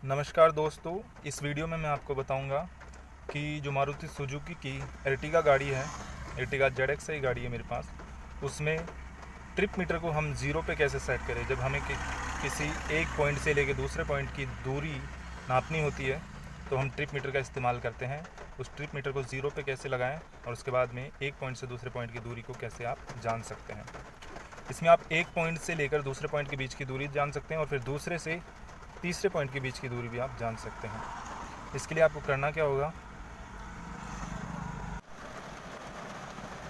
नमस्कार दोस्तों, इस वीडियो में मैं आपको बताऊंगा कि जो मारुति सुजुकी की एर्टिगा गाड़ी है, एर्टिगा ZX ही गाड़ी है मेरे पास, उसमें ट्रिप मीटर को हम ज़ीरो पे कैसे सेट करें। जब हमें किसी एक पॉइंट से लेकर दूसरे पॉइंट की दूरी नापनी होती है तो हम ट्रिप मीटर का इस्तेमाल करते हैं। उस ट्रिप मीटर को ज़ीरो पे कैसे लगाएं और उसके बाद में एक पॉइंट से दूसरे पॉइंट की दूरी को कैसे आप जान सकते हैं। इसमें आप एक पॉइंट से लेकर दूसरे पॉइंट के बीच की दूरी जान सकते हैं और फिर दूसरे से तीसरे पॉइंट के बीच की दूरी भी आप जान सकते हैं। इसके लिए आपको करना क्या होगा,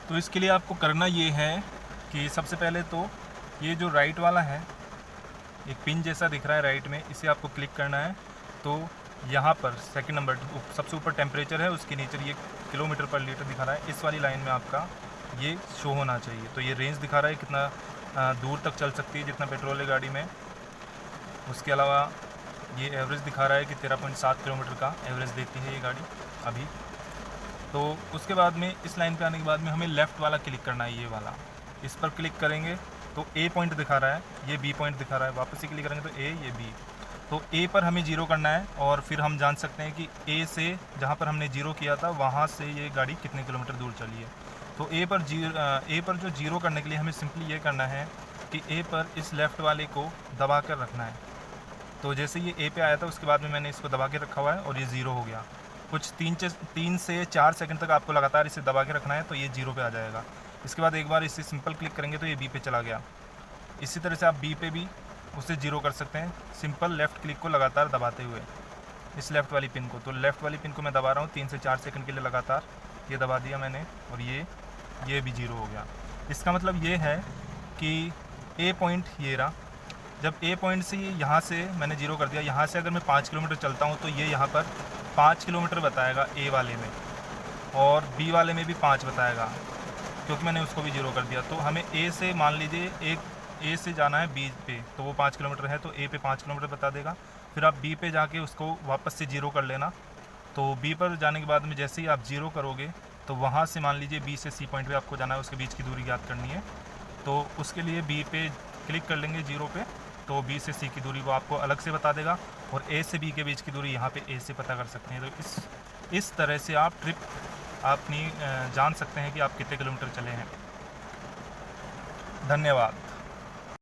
तो इसके लिए आपको करना ये है कि सबसे पहले तो ये जो राइट वाला है, एक पिन जैसा दिख रहा है राइट में, इसे आपको क्लिक करना है। तो यहाँ पर सेकंड नंबर सबसे ऊपर टेम्परेचर है, उसके नीचे ये किलोमीटर पर लीटर दिखा रहा है। इस वाली लाइन में आपका ये शो होना चाहिए। तो ये रेंज दिखा रहा है कितना दूर तक चल सकती है, जितना पेट्रोल है गाड़ी में। उसके अलावा ये एवरेज दिखा रहा है कि 13.7 किलोमीटर का एवरेज देती है ये गाड़ी अभी। तो उसके बाद में इस लाइन पे आने के बाद में हमें लेफ़्ट वाला क्लिक करना है, ये वाला। इस पर क्लिक करेंगे तो ए पॉइंट दिखा रहा है, ये बी पॉइंट दिखा रहा है। वापस से क्लिक करेंगे तो ए, ये बी। तो ए पर हमें जीरो करना है और फिर हम जान सकते हैं कि ए से जहाँ पर हमने जीरो किया था वहाँ से ये गाड़ी कितने किलोमीटर दूर चली है। तो ए पर जो जीरो करने के लिए हमें सिंपली ये करना है कि ए पर इस लेफ़्ट वाले को दबा कर रखना है। तो जैसे ये ए पे आया था उसके बाद में मैंने इसको दबा के रखा हुआ है और ये ज़ीरो हो गया। कुछ 3 से 4 सेकंड तक आपको लगातार इसे दबा के रखना है, तो ये जीरो पे आ जाएगा। इसके बाद एक बार इसे सिंपल क्लिक करेंगे तो ये बी पे चला गया। इसी तरह से आप बी पे भी उसे जीरो कर सकते हैं, सिंपल लेफ़्ट क्लिक को लगातार दबाते हुए इस लेफ़्ट वाली पिन को। तो लेफ़्ट वाली पिन को मैं दबा रहा हूँ 3 से 4 सेकंड के लिए लगातार। ये दबा दिया मैंने और ये भी जीरो हो गया। इसका मतलब ये है कि ए पॉइंट ये रहा। जब ए पॉइंट से यहाँ से मैंने जीरो कर दिया, यहाँ से अगर मैं 5 किलोमीटर चलता हूँ तो ये यहाँ पर 5 किलोमीटर बताएगा ए वाले में, और बी वाले में भी 5 बताएगा क्योंकि मैंने उसको भी जीरो कर दिया। तो हमें ए से मान लीजिए एक ए से जाना है बी पे, तो वो 5 किलोमीटर है, तो ए पे 5 किलोमीटर बता देगा। फिर आप बी पे जाके उसको वापस से जीरो कर लेना। तो बी पर जाने के बाद में जैसे ही आप जीरो करोगे तो वहाँ से मान लीजिए बी से सी पॉइंट पे आपको जाना है, उसके बीच की दूरी ज्ञात करनी है। तो उसके लिए बी पे क्लिक कर लेंगे जीरो पे, तो बी से सी की दूरी वो आपको अलग से बता देगा और ए से बी के बीच की दूरी यहाँ पे ए से पता कर सकते हैं। तो इस तरह से आप ट्रिप अपनी जान सकते हैं कि आप कितने किलोमीटर चले हैं। धन्यवाद।